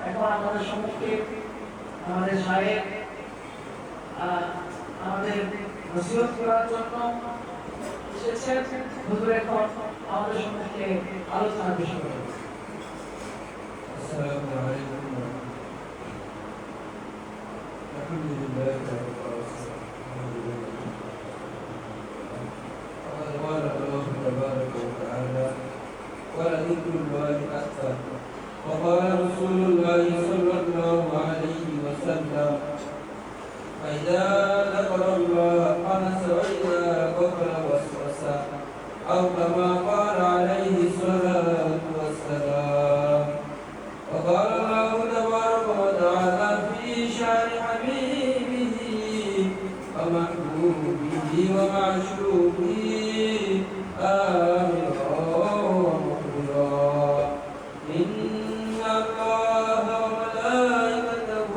এখন আমাদের সম্মুখে আমাদের সাহেব আমাদের নসিহত করার জন্য এসেছেন। হুজুর এখন আমাদের সম্মুখে আলোচনা পেশ করবেন। আসসালামু আলাইকুম ওয়া রাহমাতুল্লাহি ওয়া বারাকাতুহু। قال الله تبارك وتعالى ولذكر الله أكبر وقال رسول الله صلى الله عليه وسلم فإذا ذكر الله أنس وإذا غفل وسوس أو كما قال عليه الصلاة والسلام. وقال الله تبارك وتعالى في شأن حبيبه ومحبوبه ومعشوقه آمرا ومخبرا إن الله وملائكته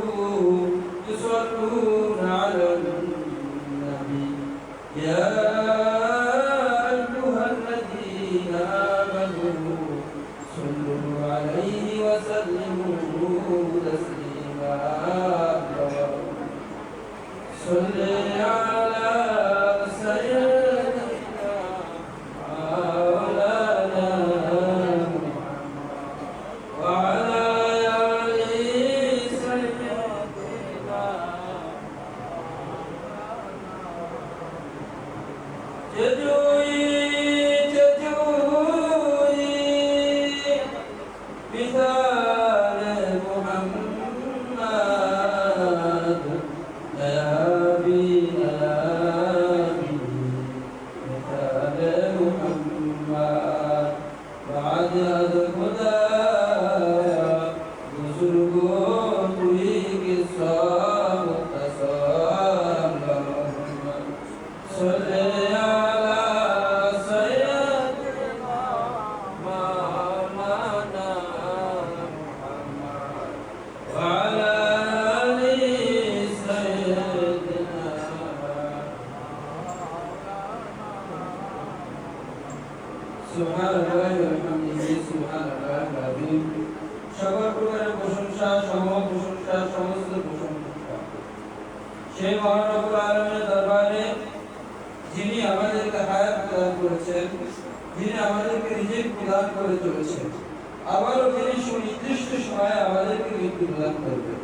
يصلون على النبي يا أيها الذين آمنوا صلوا عليه وسلموا تسليما. صل على سيدنا مولانا وعلى آل سيدنا جدوي مثال محمد نيابي نيابي مثال محمد بعد الهدى بزرگوں کوئی قصہ مختصر اللهم صل على سيدنا مولانا محمد وعلى آل سيدنا. سبحان الله وبحمده سبحان الله العظيم. সকল প্রকারের প্রশংসা সমস্ত প্রশংসা সেই মহান রব্বুল আলামিনের দরবারে যিনি আমাদেরকে হায়াত প্রদান করেছেন, যিনি আমাদেরকে রিজিক প্রদান করে চলেছেন, আবারও যিনি সুনির্দিষ্ট সময়ে আমাদেরকে মৃত্যু প্রদান করবেন,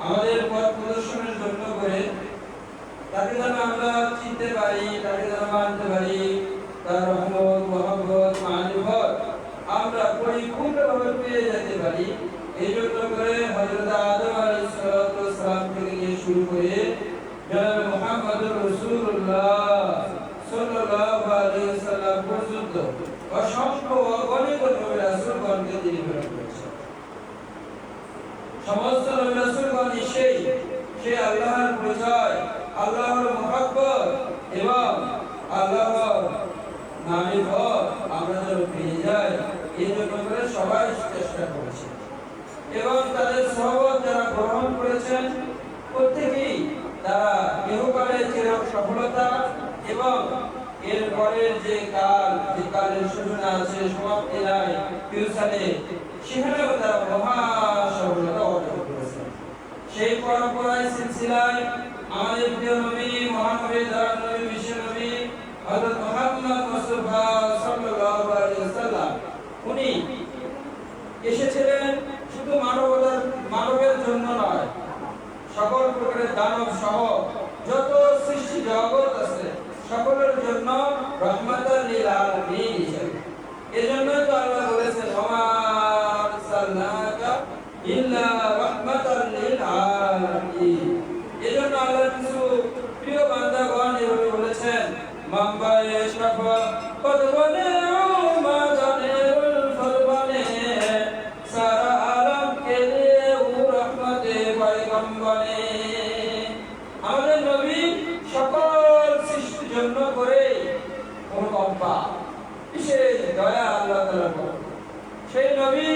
আমাদের পথ প্রদর্শনের জন্য করে তাকে যেন আমরা চিনতে পারি, তাকে যেন মানতে পারি, তার রহমত মহব্বত মারিফত আমরা পরিপূর্ণভাবে পেয়ে যেতে পারি। এই জন্য করে হযরত আদম আলাইহিস সালাম থেকে নিয়ে শুরু করে জনাব মুহাম্মদুর রাসূলুল্লাহ সাল্লাল্লাহু আলাইহি ওয়াসাল্লাম পর্যন্ত অসংখ্য অগণিত নবী রাসূলগণকে তিনি প্রেরণ করেছেন। সমস্ত নবী রাসূলগণ সেই আল্লাহর পরিচয়, আল্লাহর মহব্বত এবং আল্লাহর মারিফত আমরা যেন পেয়ে যাই, এই জন্য করে সবাই চেষ্টা করেছে এবং তাদের সহবত যারা গ্রহণ করেছেন প্রত্যেকেই তারা ইহকালে চির সফলতা এবং এর পরের যে কালের সূচনা আছে, সমাপ্তি নাই, ফিউচারে সেখানেও তারা মহা সফলতা অর্জন করেছে। সেই পরম্পরায় সিলসিলায় আমাদের প্রিয় নবী মহানবী দয়াল নবী বিশ্ব নবী হযরত মুহাম্মদ মুস্তাফা সাল্লাল্লাহু আলাইহি ওয়াসাল্লাম উনি এসেছিলেন শুধু মানবের জন্য নয়, সকল প্রকারের দানব সহ যত সৃষ্টি জগৎ আছে সকলের জন্য রহমাতাল লিল আলামিন হিসেবে। এজন্য তো আল্লাহ বলেছেন ওমা আরসালনাকা ইল্লা রাহমাতাল লিল আলামিন। এজন্য আল্লাহর কিছু প্রিয় বান্দাগণ এভাবে বলেছেন মাম্বায়ে শফা পদবনে উমাদানিল ফরবনে সারা আলম কে লিয়ে ও রহমতে পয়গম্বরে। আমাদের নবী সকল সৃষ্টির জন্য করে অনুকম্পা বিশেষ দয়া আল্লাহ তাআলা করেন। সেই নবী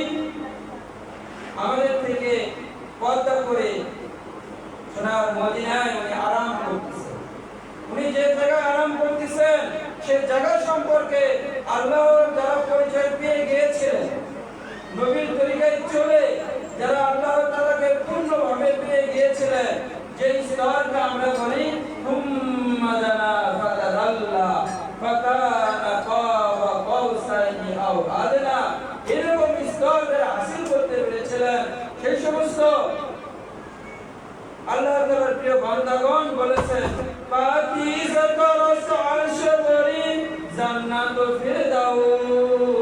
আমাদের থেকে পর্দা করে সোনার মদিনায় উনি আরাম করতেছেন। উনি যে জায়গায় আরাম করতেছেন সেই জায়গা সম্পর্কে আল্লাহর যারা পরিচয় পেয়ে গিয়েছিলেন, নবীর তরিকায় চলে যারা আল্লাহর আল্লাহ তাআলার প্রিয় বান্দাগণ বলেছেন পাকিজাতুর আরশে জান্নাতুল ফিরদাউস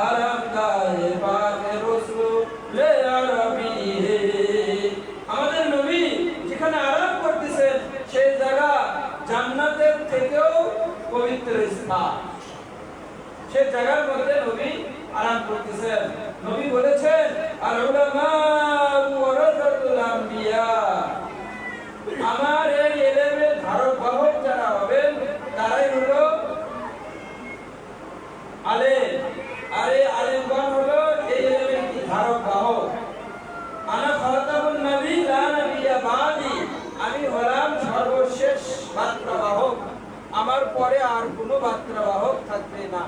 আরামগাহে পাকে রাসূলে আরবি। আমাদের নবী যেখানে আরাম করতেছেন সেই জায়গা জান্নাতের থেকেও পবিত্র স্থান, সেই জায়গার মধ্যে নবী আরাম করতেছেন। নবী বলেছেন আর উলামা ওয়ারাসাতুল আম্বিয়া, আমার এই ইলমের ধারক বাহক যারা হবেন তারাই হলো আলেম। আর এই আলেমগণ হলো এই ইলমের ধারক বাহক। আনা খাতামুন নবী লা নবিয়্যা বাদি, আমি হলাম সর্বশেষ বার্তাবাহক, আমার পরে আর কোনো বার্তাবাহক থাকবে না।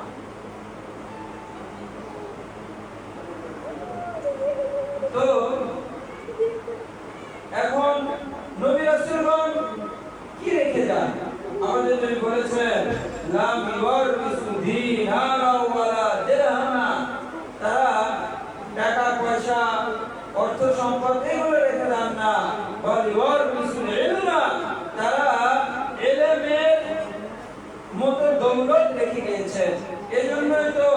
তো এখন নবী রাসূলগণ কি রেখে যান? আমাদের নবী বলেছেন লাম ইওয়ারিসু দীনারা ওয়ালা দিরহামা, তারা টাকা পয়সা অর্থ সম্পদ এগুলো রেখে যান না, বল ইওয়ারিসু ইলমা, তারা ইলমের মতো দৌলত রেখে গিয়েছেন। এজন্যই তো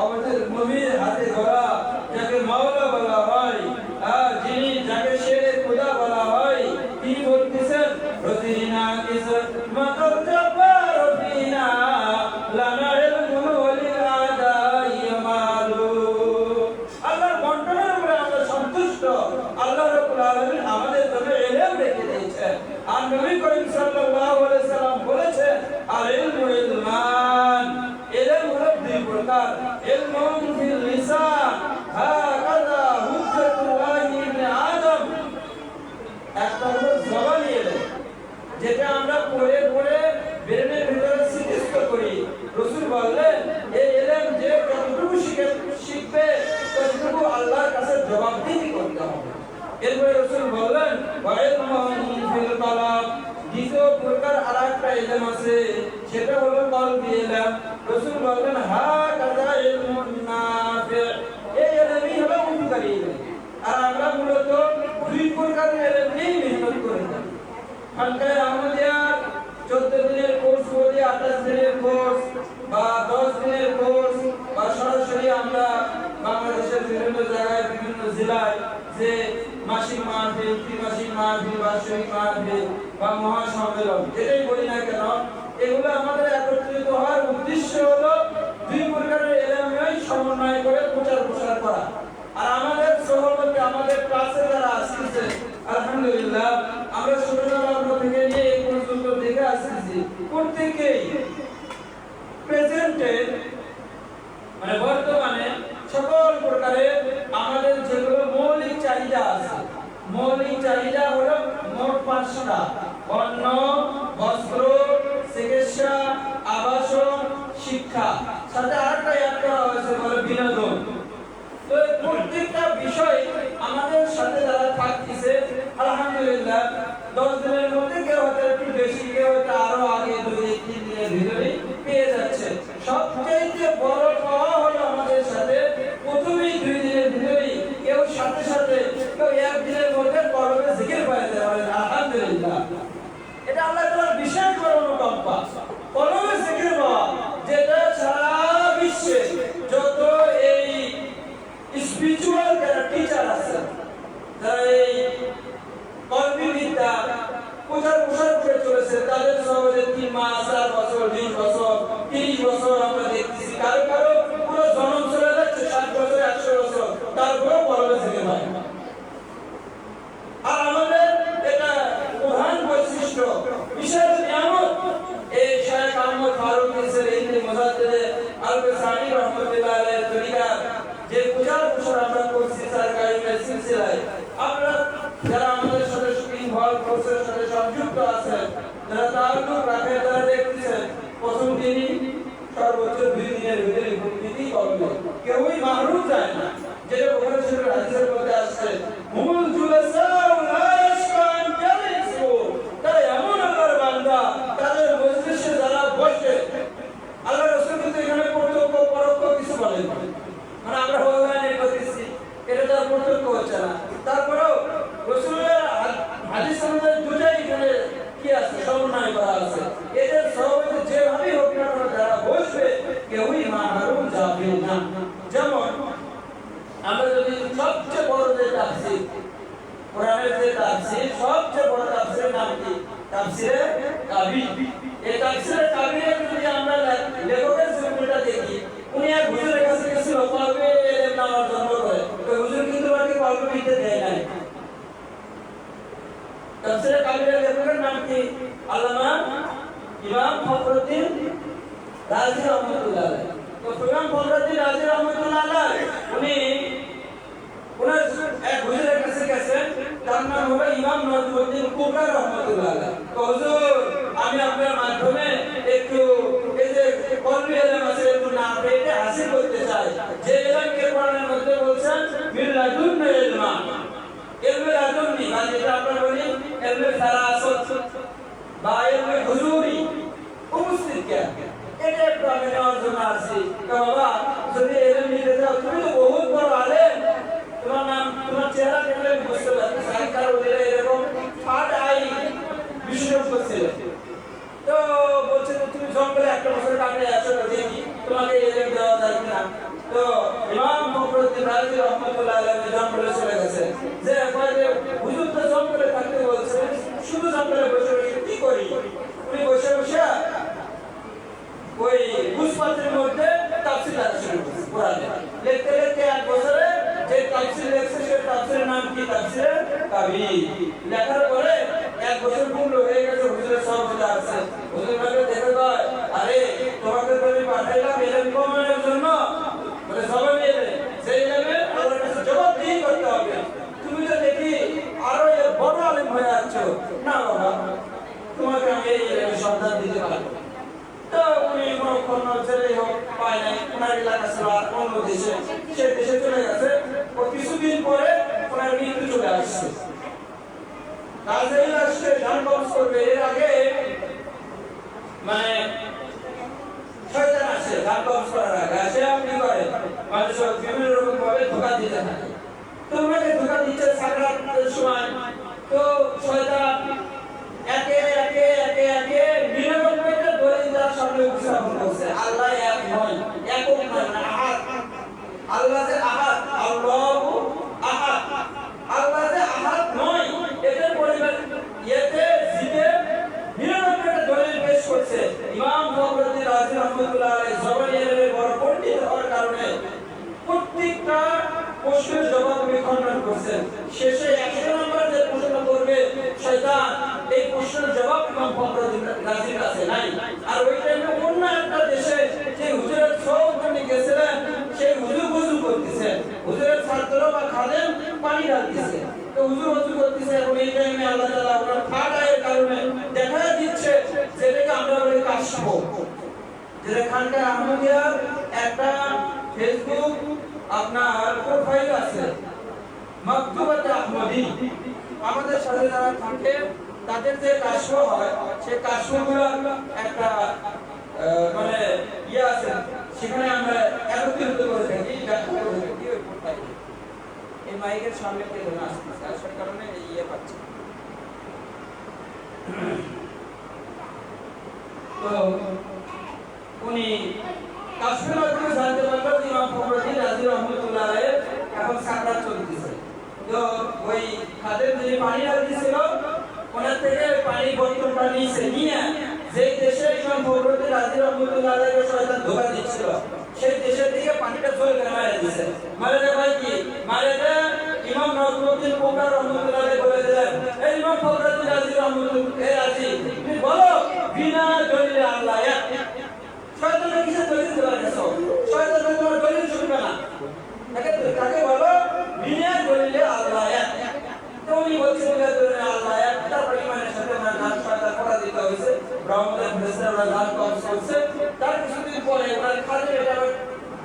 আমাদের নবীর হাতে ধরা যাকে মাওলা বলা হয়, যিনি যাকে শেরে খোদা বলা হয়, তিনি বলতেছেন রদিনা কিসর মাতাল জাব্বার ফিনা লানা ইলমুন ওয়ালিল আদাই মালু। আল্লাহর বন্টনের উপরে আমরা সন্তুষ্ট। আল্লাহ রাব্বুল আলামিন আমাদের জন্য ইলম রেখে দিয়েছেন। আর নবী করিম সাল্লাল্লাহু আলাইহি সাল্লাম বলেছেন আর ইলমু ইলমান, ইলম হলো দুই প্রকার, ইলমুন ফিল লিসান হাকাযা হুজ্জাতুল্লাহি ইবনে আদম, একটা হলো জবানি ইলম যেটা আমরা পড়ে পড়ে ব্রেনের ভিতরে সিদ্ধ করি। রাসূল বললেন এই ইলম যে যতটুকু শিখবে ততটুকু আল্লাহর কাছে জবাবদিহি করতে হবে। এরপরে রাসূল বললেন ওয়া ইলমুন ফিল কালাম, দ্বিতীয় প্রকার আরেকটা ইলম আছে সেটা হলো কলবি ইলম। রাসূল বললেন হাকাযা ইলমুন নাফি, এই ইলমই হলো উপকারী ইলম। আর আমরা মূলত দুই প্রকার ইলম নিয়ে মেহনত করে থাকি। হালকায় আমাদের 14 দিনের কোর্স বলি, 28 দিনের কোর্স বা 10 দিনের কোর্স, বা সরাসরি আমরা বাংলাদেশের বিভিন্ন জায়গায় বিভিন্ন জেলায় যে মাসিক মাহফিল, ত্রিমাসিক মাহফিল, বার্ষিক মাহফিল বা মহাসম্মেলন যেটাই বলি না কেন, এগুলো আমাদের একত্রিত হওয়ার উদ্দেশ্য হলো দুই প্রকারের ইলমের সমন্বয় করে প্রচার করা। আর আমাদের সহমতে আমাদের ক্লাসে যারা আসছে আলহামদুলিল্লাহ আমরা ছোটবেলা থেকে নিয়ে এই পর্যন্ত দেখে আসছি প্রত্যেকেই প্রেজেন্টে মানে বর্তমানে সকল প্রকারের আমাদের যেগুলো মৌলিক চাহিদা আছে, মৌলিক চাহিদা হলো মোট 5টা: অন্ন, বস্ত্র, চিকিৎসা, আবাসন, শিক্ষা, সাথে আরেকটা অ্যাড করা হয়েছে বলে বিনোদন। তো প্রত্যেকটা বিষয় আমাদের সাথে যারা থাকতেছে আলহামদুলিল্লাহ 10 দিনের মধ্যে কেউ হয়তো একটু বেশি, কেউ হয়তো আরো আগে 2-3 দিনের ভিতরে পেয়ে যাচ্ছে। সবচেয়ে বড় পাওয়া হলো আমাদের সাথে প্রথমেই 2 দিনের ভিতরে কেউ সাথে সাথে কেউ 1 দিনের মধ্যে কলবে জিকির পাইতে পারে আলহামদুলিল্লাহ। এটা আল্লাহ তাআলার বিশেষ বড় অনুকম্পা, কলবে জিকির পাওয়া, যেটা সারা বিশ্বে যত এই স্পিরিচুয়াল যারা টিচার আছে, যারা এই কলবি বিদ্যা প্রচার করে চলেছে, তাদের সহজে 3 মাস, 4 বছর, 20 বছর, 30 বছর আমরা দেখতেছি। কারো কারো পুরো জন্ম চলে যাচ্ছে 60 বছর, 100 বছর, তারপরেও কলবে থেকে পায়। আর আমাদের এটা প্রধান বৈশিষ্ট্য, বিশেষ নিয়ামত এই শায়েখ আহমদ ফারুক মিসর ইবনে মুজাদ্দিদ আল-সানি রাহমাতুল্লাহ আলাইহি তরিকা যে প্রচার আমরা করছি সরকারি সিলসিলায়, আমরা যারা আমাদের সাথে ইনভলভ কোর্সের সাথে সংযুক্ত আছেন, যারা তাআল্লুক রাখেন, যারা দেখতেছেন, প্রথম দিনই সর্বোচ্চ 2 দিনের ভিতরে প্রতিটি করবে, কেউই মাহরুম যায় না। যেটা বুখারী শরীফের হাদিসের মধ্যে আসছে হুমুল জুলাসাউ লা ইয়াশকান জালিসু, তারা এমন আল্লাহর বান্দা তাদের মজলিসে যারা বসে, আল্লাহ রাসূল কিন্তু এখানে প্রত্যক্ষ পরোক্ষ কিছু বলেন, মানে আমরা হলানে করতেছি এটা তার প্রত্যক্ষ হচ্ছে না, তারপরে তাফসীর সবচেয়ে বড় তাফসীরের নাম কি? তাফসীরে কাবীর। এই তাফসীরে কাবীরে যদি আমরা লেখকের জীবনটা দেখি, উনি এক হুজুরের কাছে গেছিল কলবে ইলম নেওয়ার জন্য করে। ওই হুজুর কিন্তু ওনাকে কলবে নিতে দেয় নাই। তাফসীরে কাবীরের লেখকের নাম কি? আল্লামা ইমাম ফখরুদ্দীন রাজি রহমাতুল্লাহ আলাইহি। তো ইমাম ফখরুদ্দীন রাজি রহমাতুল্লাহ আলাইহি উনি ওনার এক হুজুরের কাছে গেছেন, তার নাম হলো ইমাম নজমুদ্দিন কুবরা রহমাতুল্লাহ আলাইহি। তো হুজুর, আমি আপনার মাধ্যমে একটু এই যে কলবে ইলম আছে একটু নাম পেতে হাসিল করতে চাই। যে ইলমকে কোরআনের মধ্যে বলছেন মিল্লাতুন ইলমা, ইলমে লাদুন্নি, মানে যেটা আমরা বলি ইলমে ফারাসত বা ইলমে হুজুরি, উপস্থিত জ্ঞান, এটা একটু আমি নেওয়ার জন্য আসছি। তো বাবা, যদি ইলম নিতে চাও, তুমি তো বহুত বড় আলেম, তোমার নাম তোমার চেহারা দেখলে আমি বুঝতে পারছি সাইকার ওদের এরকম ফাট আই বিশেষজ্ঞ ছিল। তো বলছে যে তুমি জঙ্গলে একটা বছর কাটে আসো, দেখি তোমাকে ইলম দেওয়া যায় কিনা। তো ইমাম ফখরুদ্দীন রাজি রহমাতুল্লাহ আলাইহি জঙ্গলে চলে গেছে। যে হুজুর তো জঙ্গলে থাকতে বলছে, শুধু জঙ্গলে বসে বসে কি করি? উনি বসে বসে ওই পুষ্পাতের মধ্যে তাফসীর লেখা শুরু করেছে কোরআনে। লিখতে লিখতে এক বছরে যে তাফসীর লিখছে সে তাফসীরের নাম কি? তাফসীরে কাবীর। লেখার পরে এক বছর পূর্ণ হয়ে গেছে, হুজুরের সব চলে আসছে। হুজুর বলে দেখে কয়, আরে তোমাকে তো আমি পাঠাইলাম ইলম কমানোর জন্য, বলে জবাব এলে সেই ইলমে আল্লাহর কাছে জবাবদিহি করতে হবে। তুমি তো দেখি আরো বড় আলেম হয়ে আছো। না বাবা, তোমাকে আমি এই ইলমের সন্ধান দিতে পারবো। তো উনি কোনো ছেলেই হোক পায় নাই, ওনার এলাকা ছিল অন্য দেশে, সে দেশে চলে গেছে। ও কিছুদিন পরে ওনার মৃত্যু চলে আসছে। রাজধানী আসছে ধান কবজ করবে, এর আগে মানে শয়তান আসে ধান কবজ করার আগে। আসে আপনি করে মানুষের বিভিন্ন রকম ভাবে ধোঁকা দিতে থাকে। তো ওনাকে ধোঁকা দিচ্ছে সাকরাতের সময়। তো শয়তান একে একে একে একে ৯৯টা দলিল তার সামনে উপস্থাপন করছে। আল্লাহ এক নয়, একক নয়, না আহাদ। আল্লাহ যে আহাদ, আল্লাহু আহাদ, আল্লাহ যে আহাদ নয়, এটার পরিবার ইয়েতে জিতে ৯৯টা দলিল পেশ করছে। ইমাম ফখরুদ্দীন রাজি রহমাতুল্লাহ আলাইহি জবানিয়ারের বড় পণ্ডিত হওয়ার কারণে প্রত্যেকটা প্রশ্নের জবাব উনি খণ্ডন করছেন। শেষে ১০০ নম্বর যে প্রশ্ন করবে শয়তান, এই প্রশ্নের জবাব ইমাম ফখরুদ্দীন রাজির কাছে নাই। আর ওই টাইমে অন্য একটা দেশে যে হুজুরের সৌজন্য গেছিলেন, সেই হুজুর ওযু করতেছে, হুজুরের ছাত্র বা খাদেম পানি ঢালতেছে। তো হুজুর ওযু করতেছে, এবং এই টাইমে আল্লাহ তাআলা ওনার ফাটায়ের কারণে দেখা দিচ্ছে যেটাকে আমরা বলি কাশফ। যেটা খানকার আহমদিয়ার একটা ফেসবুক আপনার প্রোফাইল আছে, মাকতুবাত আহমদি। আমাদের সাথে যারা থাকে তাদের যে কাশফ হয়, সেই কাশফগুলো একটা মানে ইয়ে আছে, সেখানে আমরা একত্রিত করে থাকি, ব্যাখ্যা করে থাকি ওই প্রোফাইলে। এই মাইকের সামনে থেকে না আসছে, আসার কারণে ইয়ে পাচ্ছে। তো উনি কাশফের মাধ্যমে জানতে পারলো ইমাম ফখরুদ্দীন রাজি রহমাতুল্লাহ আলাইহি এখন সাকরাত চলতেছে। তো ওই খাদেম যে পানি ঢালতেছিল, ওনার থেকে পানি বোতলটা নিয়ে যে দেশে ইমাম ফখরুদ্দীন রাজি রহমাতুল্লাহ আলাইহি শয়তান ধোঁকা দিচ্ছিল, সেই দেশের দিকে পানিটা জোরে করে মারা দিয়েছে। মারা ভাই কি মারা ইমাম নজমুদ্দিন কুবরা রহমাতুল্লাহ আলাইহি বলে দিলেন, এই ইমাম ফখরুদ্দীন রাজি রহমাতুল্লাহ রাজি, তুমি বলো বিনা দলিলে আল্লাহ এক। শয়তানের কিসের দলিল দেওয়া গেছো? শয়তান তোমার দলিল শুনবে না। তাকে বলো বিনা দলিলে আল্লাহ এক। তো উনি বলছেন বিনা দলিলে আল্লাহ এক, তার পরিমাণের সাথে ওনার গান শয়তান করা দিতে হয়েছে, ব্রাহ্মণের ফেরেশতা ওনার গান কবজ করছে। তার কিছুদিন পরে ওনার খাদেম এটা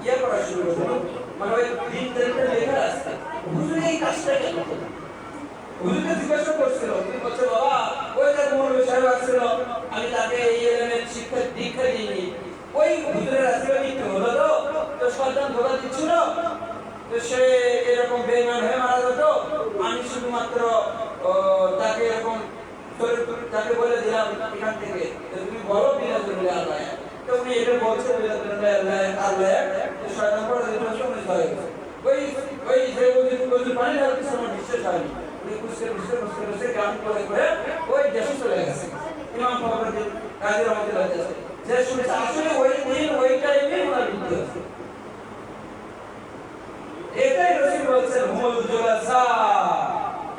ইয়ে করা শুরু করলো, মানে ওই দিন দলিলটা লেখা আছে। হুজুর এই কাজটা কেন? হুজুরকে জিজ্ঞাসা করছিল, তিনি বলছে বাবা ওই যে মৌলভী সাহেব আসছিল, আমি তাকে এই ইলমের শিক্ষা দীক্ষা দিইনি। ওই হুজুরের আসলে মৃত্যু হলো, তো শয়তান ধোঁকা দিচ্ছিল, তো সে এরকম বেঈমান হয়ে মারা যেত। আমি শুধুমাত্র তাকে এরকম তাকে বলে দিলাম এখান থেকে তুমি বলো বিনা দলিলে আল্লাহ। তো উনি এটা বলছে বিনা দলিলে আল্লাহ, তো শয়তান পড়া যেটা শুনে হয়ে গেছে। ওই যে ওই পানি ঢালতে সময় বিশ্বাস হয়নি, উনি খুঁজতে খুঁজতে খুঁজতে খুঁজতে গ্রাম করে করে ওই দেশে চলে গেছে। ইমাম ফখরুদ্দিন কাজী রহমতুল্লাহ যে শুনেছে আসলে ওই দিন ওই টাইমে ওনার মৃত্যু হয়েছে। এটাই রসুল বলছেন হুমুল জুলাসা,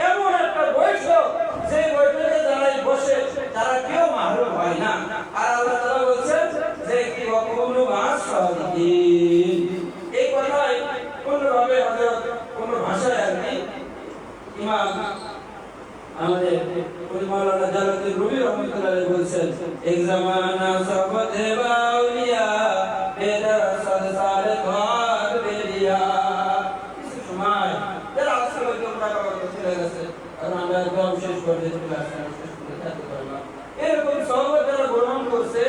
এমন একটা বৈঠক যে বৈঠকে যারা বসে তারা কেউ মাহরুম হয় না। আর আল্লাহ তাআলা বলছেন যে কি ওয়াকুলু মা'আস সাদিকিন, এই কথাই কোনভাবে হযরত কোন ভাষায় আর কি ইমাম আমাদের মাওলানা জালালউদ্দিন রুমি রাহমাতুল্লাহ আলাইহি বলছেন এক জামানা সহবত বাউলিয়া বেদার সাদ সালে ঘর বেরিয়া, কিছু সময় যারা আসলে ওই তোমরা বাবা চলে গেছে আর আমরা একদম শেষ পর্যায়ে চলে আসলাম, শেষ পর্যায়ে থাকতে পারলাম। এরকম সহবত যারা গ্রহণ করছে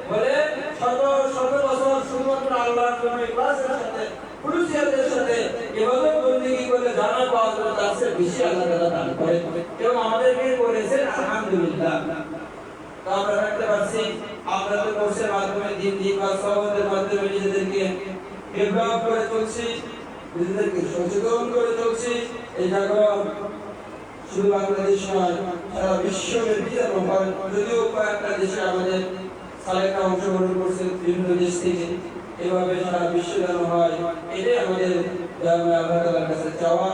বলে শত শত বছর শুধুমাত্র আল্লাহর জন্য ইখলাসের সাথে খুলুসিয়াতের সাথে ইবাদত বندگی করে জান্নাত পাওয়ার জন্য তার চেয়ে বেশি আল্লাহ তাআলা দান করেন এবং আমাদেরকে করেছেন আলহামদুলিল্লাহ। তো আমরা রাখতে পারছি আমরা তো কোর্সের মাধ্যমে দিন দিন বা সহবতের মাধ্যমে নিজেদেরকে ডেভেলপ করে চলছি, নিজেদেরকে সচেতন করে চলছি। এই জায়গা শুধু বাংলাদেশ নয় সারা বিশ্বব্যাপী যেন হয়, যদিও কয়েকটা দেশে আমাদের সালেকা অংশগ্রহণ করছে বিভিন্ন দেশ থেকে, এভাবে সারা বিশ্ব যেন হয় এটাই আমাদের আল্লাহ তাআলার কাছে চাওয়া।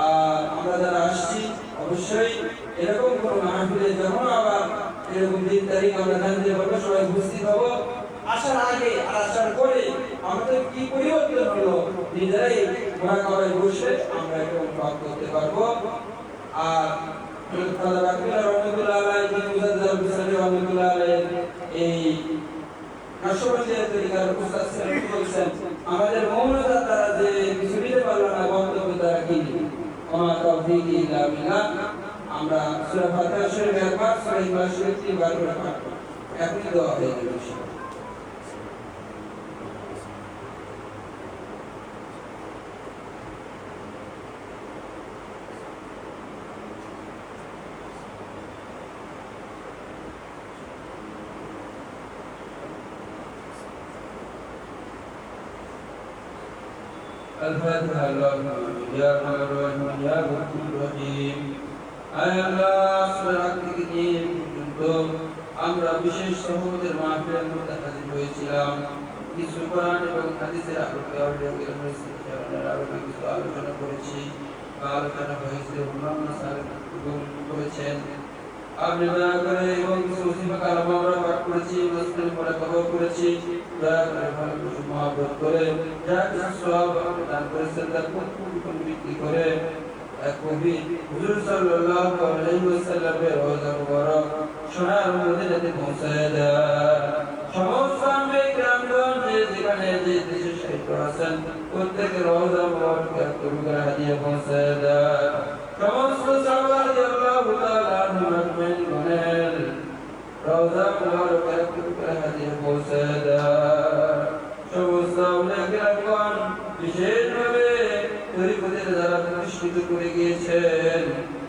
আর আমরা যারা আসছি অবশ্যই এরকম কোনো মাহফিলে যখন আবার এরকম দিন তারিখ আমরা জানতে পারবো, সবাই উপস্থিত হব। আসার আগে আর আসার পরে আমাদের কি পরিবর্তন হলো নিজেরাই মোরাকাবায় বসে আমরা এটা অনুভব করতে পারবো। আর এই আমাদের মৌলতা তারা যে কিছু দিতে পারলো না বক্তব্য তারা কি আমরা সূরা ফাতিহা শরীফ একবার সূরা ইখলাস শরীফ তিনবার করে পাঠ করব, এখনই দোয়া হয়ে যাবে। الفاتحة. اللهم يا أرحم الراحمين يا غفور رحيم। আয় আল্লাহ সুবহানাক কিন্তু আমরা বিশেষ সহবতের মাহফিলের মধ্যে হাজির হয়েছিলাম, কিছু কোরআন এবং হাদিসের আলোকে আলোকে কিছু আলোচনা করেছি বা আলোচনা হয়েছে, অন্যান্য স্যার করেছেন। আপনি দয়া করে এবং কিছু ওসিফা কালাম আমরা পাঠ করেছি, মুসলিম পড়া কবর করেছি, দয়া করে ভালোবাসা মহব্বত করে যা কিছু সওয়াব আপনি দান করেছেন তার পরিপূর্ণ বৃদ্ধি করে এক কবি হুজুর সাল্লাল্লাহু আলাইহি ওয়াসাল্লামের রওজা মুবারক সোনার মদিনাতে পৌঁছায় দেন। সমস্ত আম্বিয়া কিরামগণ যে যেখানে যে দেশে শহীদ আছেন প্রত্যেকের রওজা মুবারকে কবুল হাদিয়া পৌঁছায় দেন। সমস্ত সাহাবা রাদিয়াল্লাহু তাআলা আনহুম আজমাইন রওজা মুবারকে কবুল হাদিয়া পৌঁছায় দেন। সমস্ত আউলিয়া কিরামগণ বিশেষভাবে তরিকতের দ্বারা প্রতিষ্ঠিত করে গিয়েছেন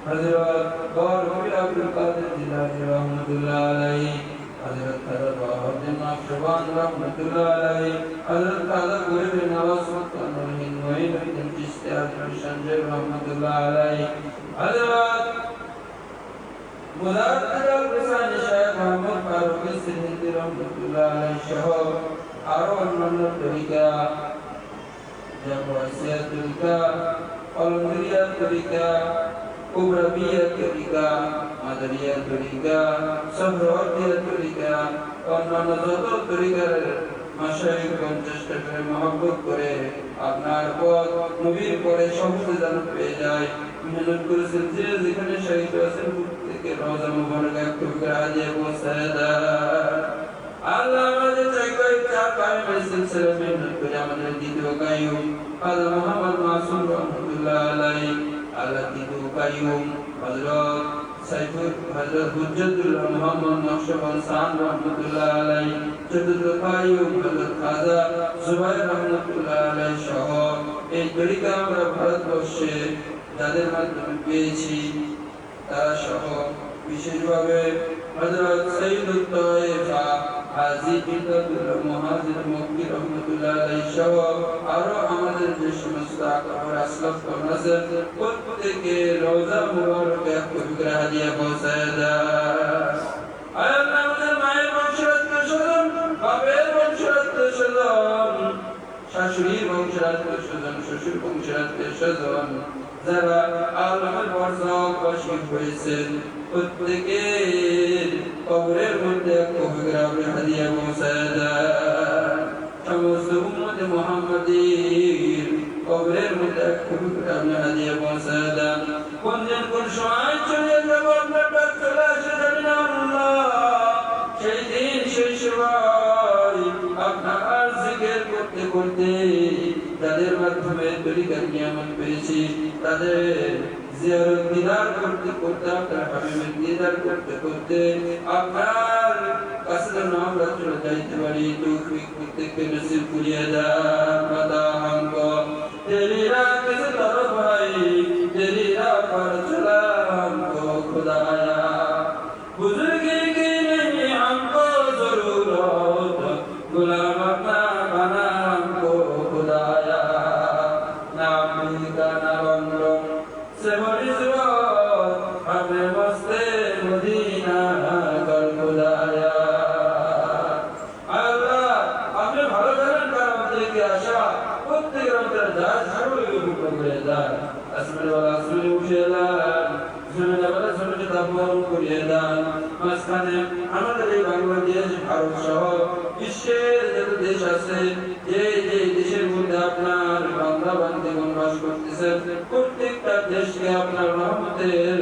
হযরত গৌরবী আব্দুল কাদের জিলানী রাহমাতুল্লাহ আলাইহি, হযরত বাহাউদ্দিন নকশবন্দ রাহমাতুল্লাহ আলাইহি, হযরত কাজী গরিব নওয়াজ সুলতানুল হিন্দ মুঈনুদ্দিন চিশতি আল-শানজারি রাহমাতুল্লাহ আলাইহি, হযরত মুজাদ্দিদ আল-হুসাইনি শাইখ মুহাম্মদ ফারুক সিদ্দিকী রাহমাতুল্লাহ আলাইহি সহ আরো অন্যান্য তরিকা জামায়াত তরিকা, কলমরিয়া তরিকা, কুবরাবিয়া তরিকা, মাদারিয়া তরিকা, সহরওয়ার্দিয়া তরিকা, অন্যান্য যত তরিকার মাশায়েখগণ চেষ্টা করে মহব্বত করে আপনার পথ নবীর পরে সবচেয়ে যেন পেয়ে যায় মেহনত করেছেন। যে যেখানে শহীদ আছেন প্রত্যেকে রওজা মুবারকে কবুল হাদিয়া পৌঁছায় দেন। আল্লাহ আমাদের চাইকাই চার কায়েমের সিলসিলা মেহনত করে আমাদের দ্বিতীয় কাইয়ুম কাজী মুহাম্মদ মাসুম রাহমাতুল্লাহ আলাইহি, আল্লাহ দ্বিতীয় কাইয়ুম হযরত হুজ্জাতুল্লাহ মুহাম্মদ নকশবন্দ সান রাহমাতুল্লাহ আলাইহি, চতুর্থ কাইয়ুম হযরত খাজা জুবাইর রাহমাতুল্লাহ আলাইহি সহ এই তরিকা আমরা ভারতবর্ষে যাদের মাধ্যমে পেয়েছি তারা সহ বিশেষভাবে হযরত সাইয়্যিদুত তায়েফা হাজী ইমদাদুল মুহাজির মক্কি রাহমাতুল্লাহ আলাইহি সহ আরো আমাদের যে সমস্ত আকবর আসলাফ আছেন প্রত্যেকে রওজা মুবারকে পবিত্র হাদিয়া পৌঁছায় দেয়। আল্লাহ আমাদের মায়ের বংশাত্মীয়-স্বজন, বাপের বংশাত্মীয়-স্বজন, শাশুড়ির বংশাত্মীয়-স্বজন, শ্বশুর বংশাত্মীয়-স্বজন যারা আলমের বরযাত্রী হয়েছেন প্রত্যেকের কবরের মধ্যে পবিত্র হাদিয়া পৌঁছায় দেয়। সমস্ত উম্মতে মুহাম্মাদীর কবরের মধ্যে পবিত্র হাদিয়া পৌঁছায় দেয়। কোন দিন কোন সময় চলে যাব আপনার ডাক চলে আসে জানি না আল্লাহ। সেই দিন সেই সময় আপনার জিকির করতে করতে যাদের মাধ্যমে তরিকার নিয়ামত পেয়েছি তাদের জিয়ারত দিদার করতে করতে আপনার হাবিবের দিদার করতে করতে আপনার কাছে যেন আমরা চলে যাইতে পারি তৌফিক প্রত্যেককে নসিব করিয়ে দান। বাদা হামকো তেরি রাত से तरफ भाई तेरी राह पर चला हमको खुदाया बुजुर्गी की नहीं हमको जरूरत गुलाम अपना बना हमको खुदाया ना अमेरिका ना लंदन से बड़ी जरूरत हमें मस्ते मदीना कर खुदाया। আল্লাহ আপনি ভালো জানেন কার আমাদেরকে আশা প্রত্যেক রমজান যায় সর্বকে মুক্ত করে দেন। আসমানে ওয়ালা আসমানে উঠিয়ে দেন, জমিনে ওয়ালা জমিনে দাফন করিয়ে দেন। মাঝখানে আমাদের এই বাংলাদেশ ভারত সহ বিশ্বের যত দেশ আছে যে যে দেশের মধ্যে আপনার বান্দা বান্দীগণ বাস করতেছেন প্রত্যেকটা দেশকে আপনার রহমতের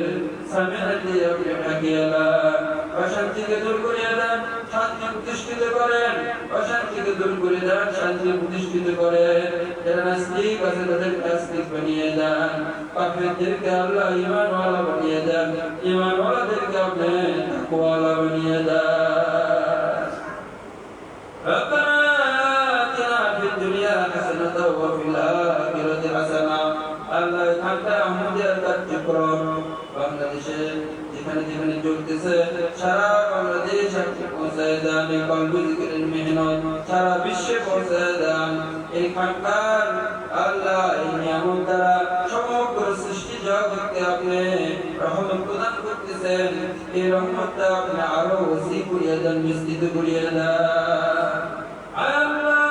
সামিনা দিয়ে আপনি ঢাকিয়ে দেন। অশান্তিকে দূর করিয়ে দেন, শান্তি প্রতিষ্ঠিত করেন। অশান্তিকে দূর করে দেন, শান্তি প্রতিষ্ঠিত করেন। যারা নাস্তিক আছে তাদেরকে নাস্তিক বানিয়ে দেন। কাফেরদেরকে আল্লাহ ঈমানওয়ালা বানিয়ে দেন। ঈমানওয়ালাদেরকে আপনি তাকওয়াওয়ালা বানিয়ে দেন। ربنا آتنا في الدنيا حسنة وفي الآخرة حسنة। আল্লাহ এখানটা আমাদের কার্যক্রম বাংলাদেশে যেখানে যেখানে চলতেছে সারা বাংলাদেশ আপনি পৌঁছায় দেন। এই কলবি জিকিরের মেহনত সারা বিশ্বে পৌঁছায় দেন। এইখানকার আল্লাহ এই নিয়ামত দ্বারা সমগ্র সৃষ্টি জগৎকে আপনি রহমত প্রদান করতেছেন। এই রহমতটা আপনি আরো ওসি করিয়ে দেন, বিস্তৃত করিয়ে দেন। আল্লাহ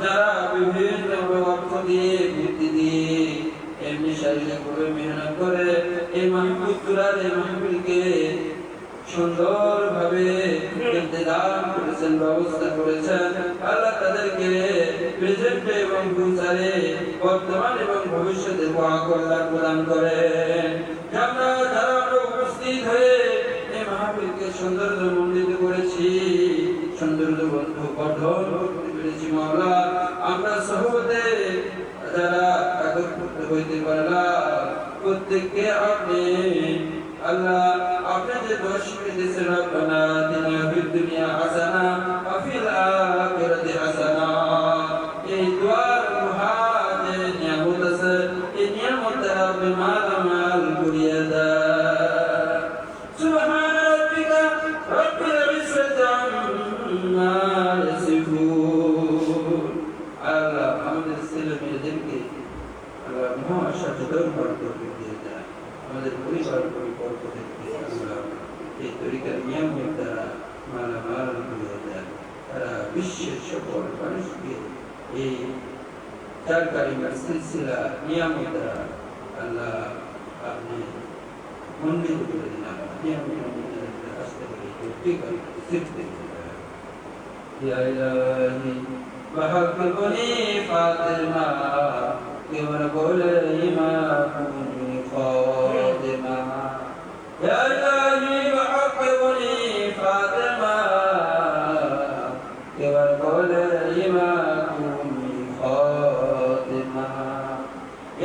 যারা বিভিন্ন অর্থ দিয়ে বুদ্ধি দিয়ে এমনি শারীরিকভাবে মেহনত করে এই মাহফিলগুলোর এই মাহফিলকে সুন্দরভাবে ইন্তজাম করেছেন, ব্যবস্থা করেছেন। আল্লাহ তাদেরকে প্রেজেন্ট এবং ফিউচারে বর্তমান এবং ভবিষ্যতে কল্যাণ প্রদান করেন। আমরা যারা উপস্থিত হয়ে এই মাহফিলকে সৌন্দর্যমণ্ডিত করেছি, সৌন্দর্য বন্ধু গঠন করতে পেরেছি মাওলা, আমরা সহজে যারা একত্রিত হইতে পারলাম প্রত্যেককে আপনি আল্লাহ আপনি যে দোষ দিয়েছেন রব্বানা আতিনা ফিদ দুনিয়া হাসানা ওয়া ফিল আখিরাতি হাসানা। এই দুয়ার মুহাজে নিয়ামত আছে, এই নিয়ামত দ্বারা আপনি মালামাল করিয়ে দেন। সুবহান রাব্বিকা রাব্বিল ইজ্জাতি আম্মা ইয়াসিফুন। আল্লাহ আমাদের ছেলে মেয়েদেরকে আল্লাহ মহাসচেতন করতে দিয়ে দেন। আমাদের পরিবার পরিকল্প থেকে আল্লাহ এই তরিকার নিয়ামত দ্বারা মালামাল করিয়ে দেন। তারা বিশ্বের সকল মানুষকে এই চার কালিমার সিলসিলা নিয়ামত দ্বারা আল্লাহ আপনি মন্ডিত করে দিন। আসতে পারি শিখতে ইয়া ইলাহি بحق بني فاطمة كبر قول إمام فاطمة يا إلهي بحق بني فاطمة كبر قول إمام فاطمة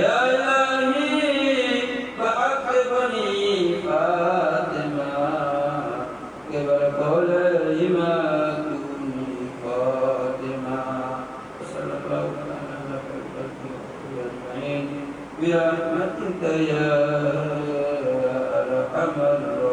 يا إلهي بحق بني فاطمة كبر قول إمام برحمتك يا আমার